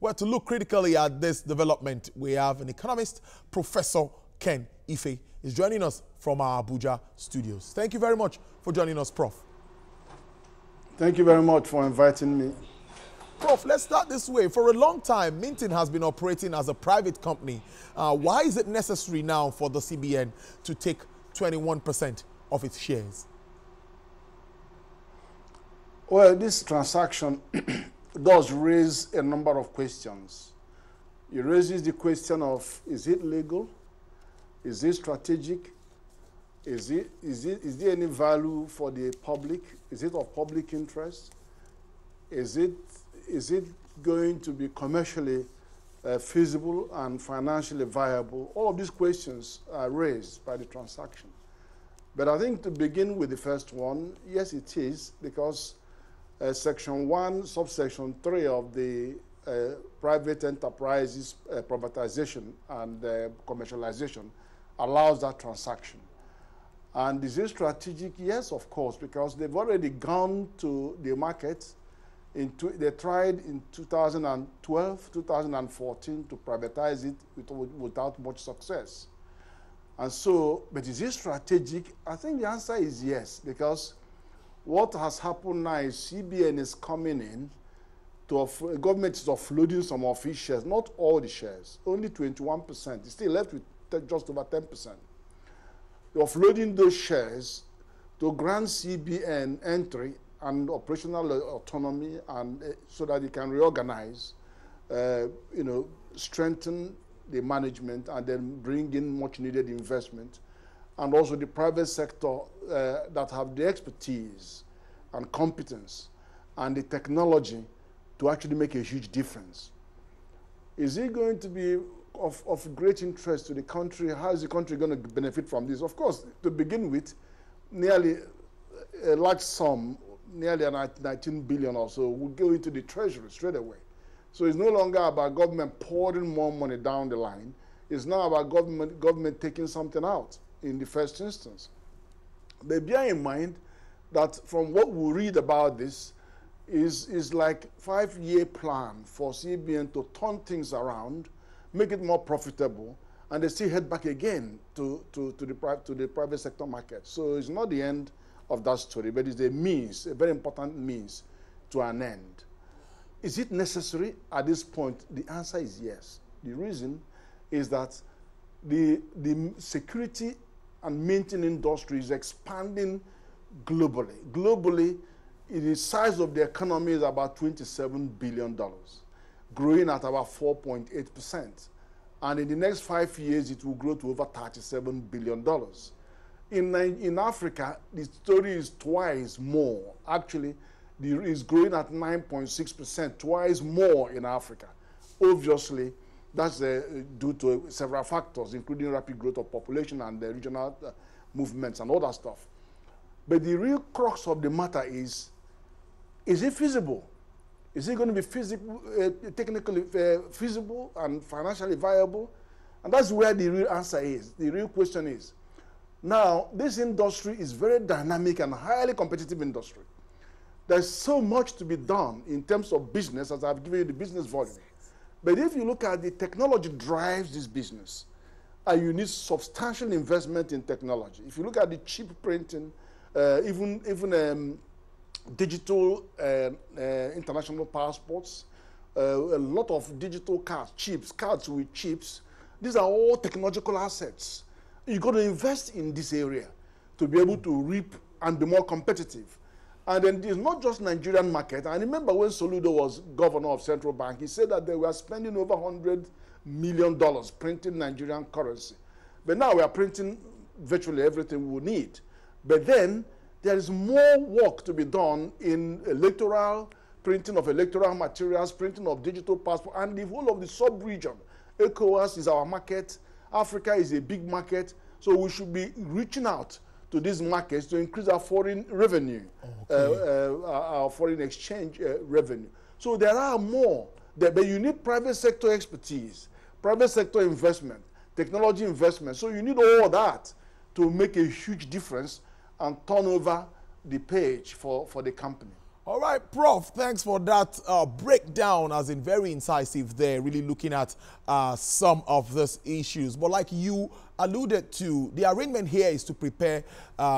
Well, to look critically at this development, we have an economist, Professor Ken Ife, is joining us from our Abuja studios. Thank you very much for joining us, Prof. Thank you very much for inviting me. Prof, let's start this way. For a long time, Minting has been operating as a private company. Why is it necessary now for the CBN to take 21% of its shares? Well, this transaction does raise a number of questions. It raises the question of, is it legal? Is it strategic? Is there any value for the public? Is it of public interest? Is it going to be commercially feasible and financially viable? All of these questions are raised by the transaction. But I think to begin with the first one, yes, it is, because Section 1, subsection 3 of the private enterprises privatization and commercialization allows that transaction. And is it strategic? Yes, of course, because they've already gone to the market. They tried in 2012, 2014 to privatize it without much success. And so, but is it strategic? I think the answer is yes, because what has happened now is CBN is coming in, the government is offloading some of its shares, not all the shares, only 21%. It's still left with just over 10%. They're offloading those shares to grant CBN entry and operational autonomy, and so that it can reorganize, strengthen the management, and then bring in much needed investment, and also the private sector that have the expertise and competence and the technology to actually make a huge difference. Is it going to be of great interest to the country? How is the country going to benefit from this? Of course, to begin with, nearly a large sum, nearly 19 billion or so, will go into the treasury straight away. So it's no longer about government pouring more money down the line. It's now about government taking something out in the first instance. But bear in mind that from what we read about this is like a 5-year plan for CBN to turn things around, make it more profitable, and they still head back again to the private sector market. So it's not the end of that story, but it's a means, a very important means to an end. Is it necessary at this point? The answer is yes. The reason is that the security and maintenance industry is expanding globally. Globally, the size of the economy is about $27 billion, growing at about 4.8%. And in the next 5 years, it will grow to over $37 billion. In Africa, the story is twice more. Actually, it's growing at 9.6%, twice more in Africa. Obviously, that's due to several factors, including rapid growth of population and the regional movements and all that stuff. But the real crux of the matter is it feasible? Is it going to be feasible, technically feasible and financially viable? And that's where the real answer is. The real question is, now, this industry is very dynamic and highly competitive industry. There's so much to be done in terms of business, as I've given you the business volume. But if you look at the technology drives this business, and you need substantial investment in technology. If you look at the chip printing, even digital international passports, a lot of digital cards, cards with chips, these are all technological assets. You've got to invest in this area to be able to reap and be more competitive. And then it's not just Nigerian market. I remember when Soludo was governor of Central Bank, he said that they were spending over $100 million printing Nigerian currency. But now we are printing virtually everything we need. But then there is more work to be done in printing of electoral materials, printing of digital passport, and the whole of the sub-region. ECOWAS is our market. Africa is a big market, so we should be reaching out to these markets to increase our foreign revenue, our foreign exchange revenue. So there are more, but you need private sector expertise, private sector investment, technology investment. So you need all that to make a huge difference and turn over the page for the company. All right, Prof, thanks for that breakdown, as in very incisive there, really looking at some of these issues. But like you alluded to, the arrangement here is to prepare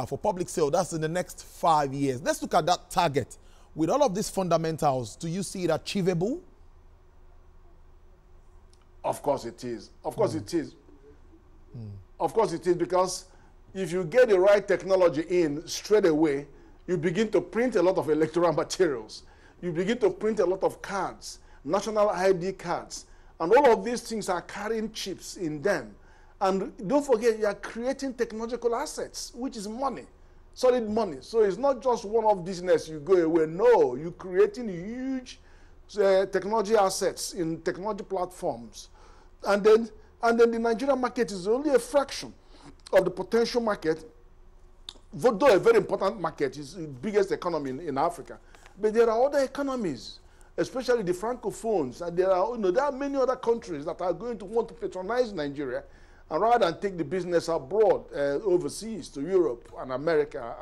for public sale. That's in the next 5 years. Let's look at that target. With all of these fundamentals, do you see it achievable? Of course it is. Of course it is. Of course it is, because if you get the right technology in straight away, you begin to print a lot of electoral materials. You begin to print a lot of cards, national ID cards. And all of these things are carrying chips in them. And don't forget, you are creating technological assets, which is money, solid money. So it's not just one-off business, you go away. No, you're creating huge technology assets in technology platforms. And then the Nigerian market is only a fraction of the potential market, though a very important market, is the biggest economy in Africa. But there are other economies, especially the Francophones, and there are many other countries that are going to want to patronize Nigeria, and rather than take the business abroad, overseas to Europe and America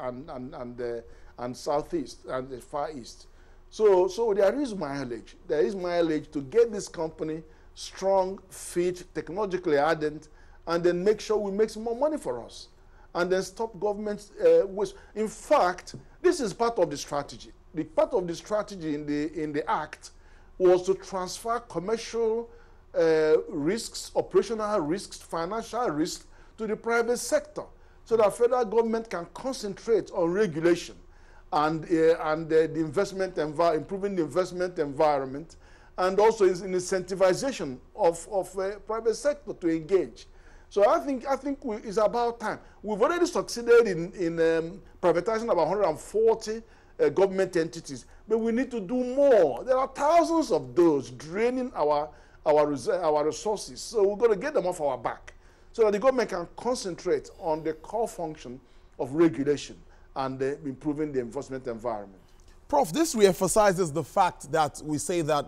and Southeast and the Far East. So there is mileage. There is mileage to get this company strong, fit, technologically ardent, and then make sure we make some more money for us. And then stop government's waste. In fact, this is part of the strategy. The part of the strategy in the act was to transfer commercial risks, operational risks, financial risks to the private sector, so that federal government can concentrate on regulation and the investment improving the investment environment, and also in incentivization of private sector to engage. So I think it's about time. We've already succeeded in privatizing about 140 government entities, but we need to do more. There are thousands of those draining our resources. So we've got to get them off our back, so that the government can concentrate on the core function of regulation and improving the enforcement environment. Prof, this reemphasizes the fact that we say that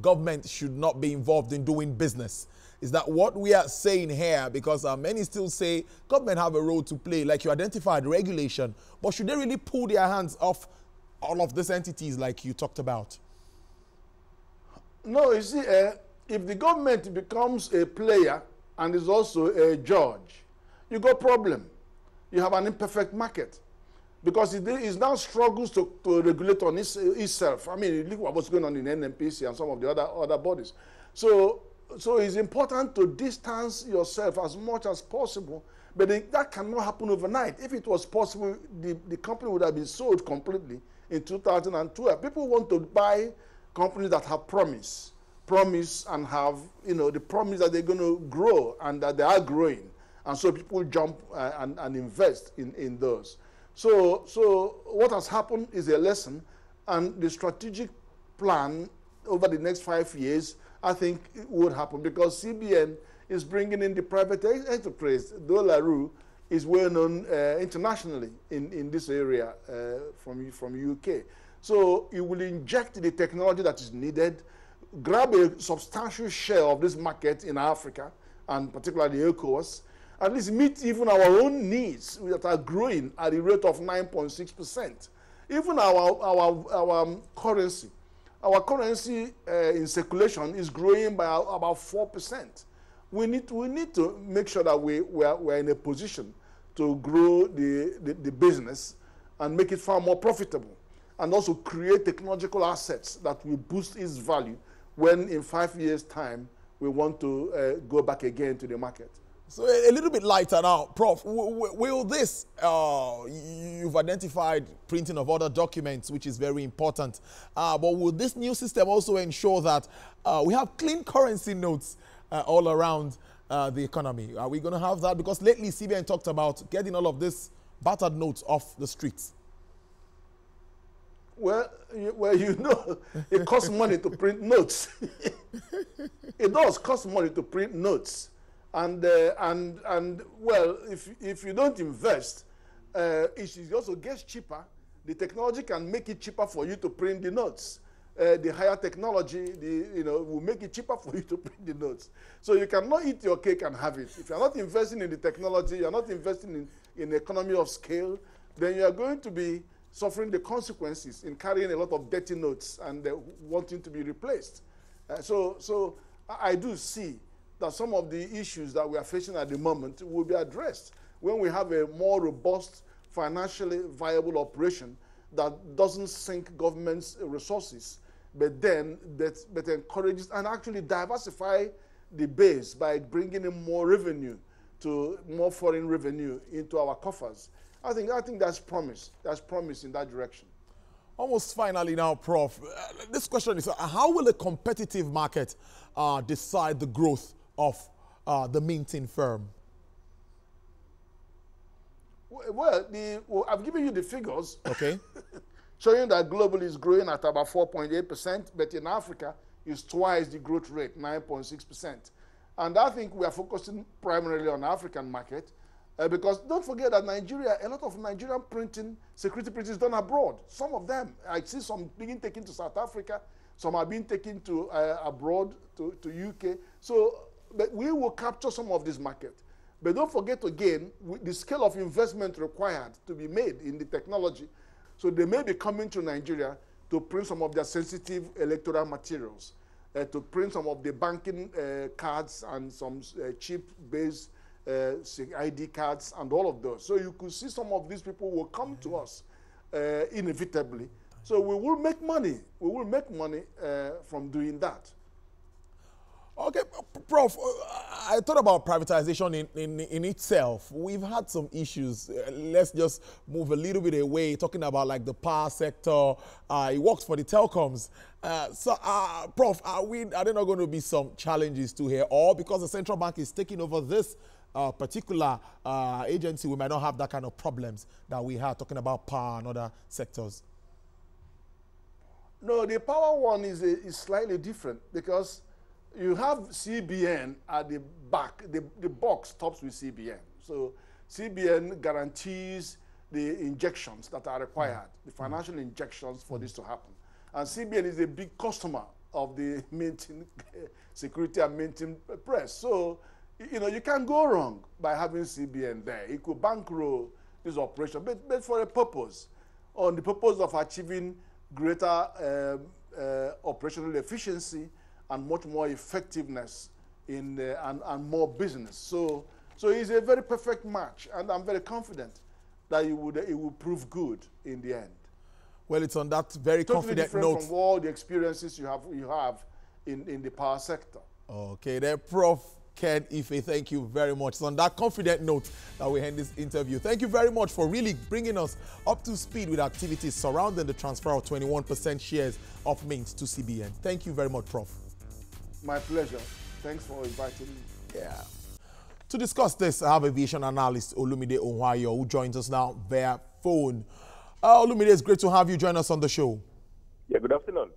government should not be involved in doing business. Is that what we are saying here? Because many still say government have a role to play, like you identified, regulation. But should they really pull their hands off all of these entities like you talked about? No, you see, if the government becomes a player and is also a judge, you got a problem. You have an imperfect market. Because it now struggles to regulate on itself. I mean, look at what's going on in NNPC and some of the other bodies. So it's important to distance yourself as much as possible, but that cannot happen overnight. If it was possible, the company would have been sold completely in 2012. People want to buy companies that have promise and have, the promise that they're going to grow and that they are growing. And so people jump and invest in those. So what has happened is a lesson, and the strategic plan over the next 5 years, I think it would happen, because CBN is bringing in the private enterprise. De La Rue is well known internationally in this area from UK. So it will inject the technology that is needed, grab a substantial share of this market in Africa, and particularly ECOWAS, at least meet even our own needs that are growing at a rate of 9.6%. Even our currency in circulation is growing by about 4%. We need to make sure that we're in a position to grow the business and make it far more profitable, and also create technological assets that will boost its value when in 5 years' time we want to go back again to the market. So a little bit lighter now, Prof. Will this, you've identified printing of other documents, which is very important, but will this new system also ensure that we have clean currency notes all around the economy? Are we going to have that? Because lately CBN talked about getting all of this battered notes off the streets. Well, it costs money to print notes. It does cost money to print notes. And well, if you don't invest, it also gets cheaper. The technology can make it cheaper for you to print the notes. The higher technology, will make it cheaper for you to print the notes. So you cannot eat your cake and have it. If you're not investing in the technology, you're not investing in economy of scale, then you are going to be suffering the consequences in carrying a lot of dirty notes and wanting to be replaced. So I do see that some of the issues that we are facing at the moment will be addressed when we have a more robust, financially viable operation that doesn't sink government's resources, but then that encourages and actually diversify the base by bringing in more revenue, to more foreign revenue into our coffers. I think that's promise. That's promise in that direction. Almost finally now, Prof. This question is, how will a competitive market decide the growth of the minting firm? Well, I've given you the figures. Okay. Showing that globally is growing at about 4.8%, but in Africa is twice the growth rate, 9.6%. And I think we are focusing primarily on the African market, because don't forget that Nigeria, a lot of Nigerian security printing is done abroad. Some of them, I see some being taken to South Africa, some are being taken to abroad, to UK. So but we will capture some of this market. But don't forget again, the scale of investment required to be made in the technology. So they may be coming to Nigeria to print some of their sensitive electoral materials, to print some of the banking cards and some chip-based ID cards and all of those. So you could see some of these people will come to us inevitably. So we will make money. We will make money from doing that. Okay, Prof, I thought about privatization in itself. We've had some issues. Let's just move a little bit away, talking about like the power sector. It works for the telecoms. Prof, are there not going to be some challenges to here? Or because the central bank is taking over this particular agency, we might not have that kind of problems that we had talking about power and other sectors? No, the power one is slightly different because you have CBN at the back. The box stops with CBN. So CBN guarantees the injections that are required, the financial injections for this to happen. And CBN is a big customer of the minting security and minting press. So, you know, you can't go wrong by having CBN there. It could bankroll this operation, but for a purpose, on the purpose of achieving greater operational efficiency and much more effectiveness in and more business. So it's a very perfect match, and I'm very confident that it will prove good in the end. Well, it's on that very totally confident different note from all the experiences you have in the power sector. Okay, there, Prof. Ken Ife, thank you very much. It's on that confident note that we end this interview. Thank you very much for really bringing us up to speed with activities surrounding the transfer of 21% shares of Mint to CBN. Thank you very much, Prof. My pleasure. Thanks for inviting me. Yeah. To discuss this, I have aviation analyst Olumide Onwayo, who joins us now via phone. Olumide, it's great to have you join us on the show. Yeah, good afternoon.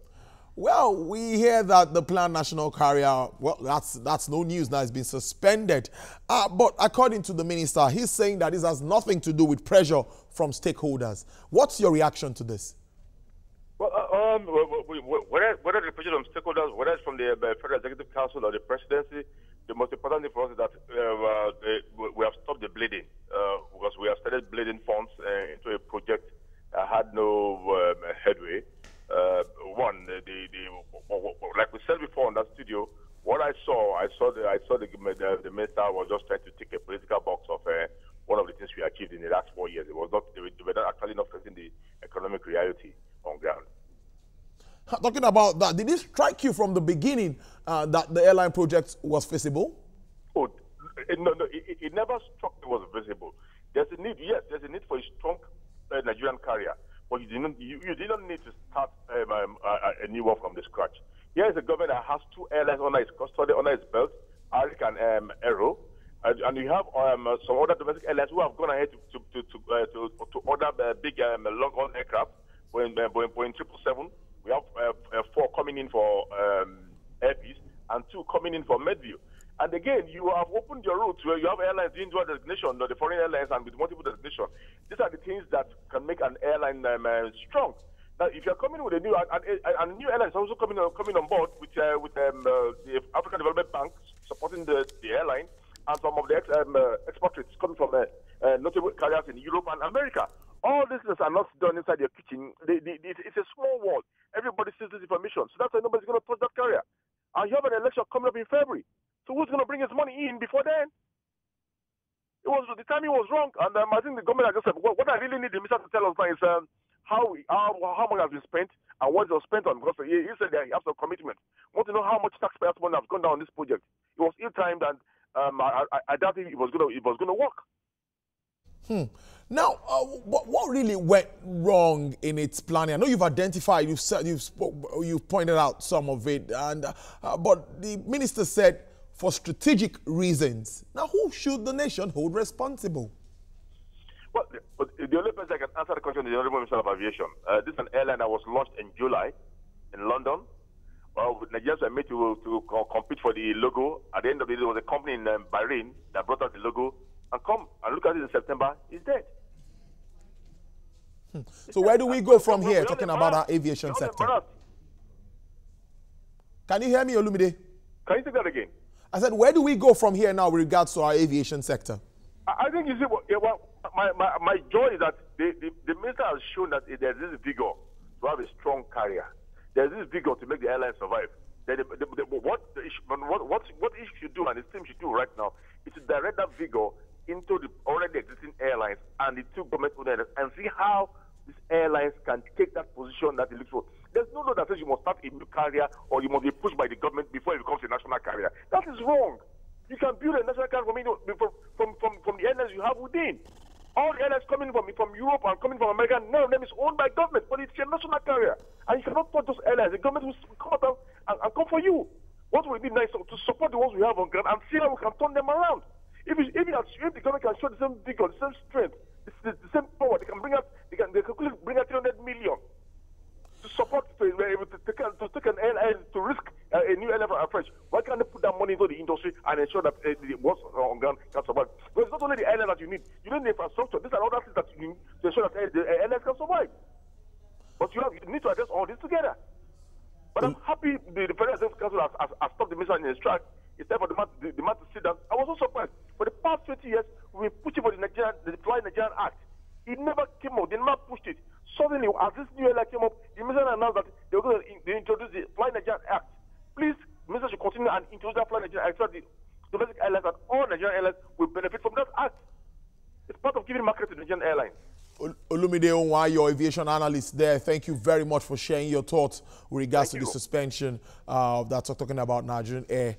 Well, we hear that the planned national carrier, well, that's no news now, it's been suspended. But according to the minister, he's saying that this has nothing to do with pressure from stakeholders. What's your reaction to this? Well, whether the pressure from stakeholders, whether it's from the Federal Executive Council or the presidency, the most important thing for us is that we have stopped the bleeding because we have started bleeding funds into a project that had no headway. Like we said before in that studio, what I saw the minister was just trying to tick a political box of one of the things we achieved in the last 4 years. It was not, they were actually not facing the economic reality on ground. Talking about that, did it strike you from the beginning that the airline project was feasible? Oh, no, it never struck me was visible. There's a need, yes, there's a need for a strong Nigerian carrier, but you didn't need to start a new one from the scratch. Here is a government that has two airlines under its custody, under its belt, Arik and Aero, and you have some other domestic airlines who have gone ahead to order big long-haul aircraft, Boeing 777. We have 4 coming in for Air Peace and 2 coming in for Medview. And again, you have opened your route where you have airlines doing dual designation, the foreign airlines and with multiple designation. These are the things that can make an airline strong. Now, if you're coming with a new, and new airlines also coming on board with the African Development Bank supporting the airline, and some of the export rates coming from notable carriers in Europe and America. All these things are not done inside your kitchen. It's a small world. Everybody sees this information. So that's why nobody's going to touch that carrier. And you have an election coming up in February. So who's going to bring his money in before then? The timing was wrong. And I think the government has just said, what I really need the minister to tell us now is how much has been spent and what it was spent on. Because he said that he has some commitment. We want to know how much taxpayers' money has gone down on this project. It was ill-timed, and I doubt it was going to work. Now, what really went wrong in its planning? I know you've identified, you've pointed out some of it, and but the minister said for strategic reasons. Now, who should the nation hold responsible? Well, the only person that can answer the question is the Honorable Minister of Aviation. This is an airline that was launched in July in London. Nigerians were made to compete for the logo. At the end of the day, there was a company in Bahrain that brought out the logo. And come and look at it in September, it's dead. So where do we go from here, talking about our aviation sector? Can you hear me, Olumide? Can you say that again? I said, where do we go from here now with regards to our aviation sector? I think you see, my joy is that the minister has shown that there's this vigor to have a strong carrier. There's this vigor to make the airline survive. What he should do and his team should do right now is to direct that vigor into the already existing airlines and the two government owners and see how these airlines can take that position that they look for. There's no law that says you must start a new carrier or you must be pushed by the government before it becomes a national carrier. That is wrong. You can build a national carrier from the airlines you have within. All the airlines coming from Europe and coming from America, none of them is owned by government, but it's a national carrier. And you cannot touch those airlines. The government will come out and come for you. What would be nice to support the ones we have on ground and see how we can turn them around. If the government can show the same vigor, the same strength, the same power, they can bring out 300 million to support to take an airline to risk a new airline afresh. Why can't they put that money into the industry and ensure that the works on ground can survive? Because it's not only the airline that you need the infrastructure. These are other things that you need to ensure that the airlines can survive. But you need to address all this together. But I'm happy the Federal Executive Council has stopped the mission in its track. It's time for the man to sit down. I was so surprised. For the past 20 years, we've been pushing for the Fly Nigerian Act. It never came out. They never pushed it. Suddenly, as this new airline came up, the minister announced that they were going to introduce the Fly Nigerian Act. Please, the minister should continue and introduce that Fly Nigerian Act so that the domestic airlines and all Nigerian airlines will benefit from that act. It's part of giving market to Nigerian airlines. Olumide Onwa, your aviation analyst there, thank you very much for sharing your thoughts with regards to the suspension that's talking about Nigerian Air.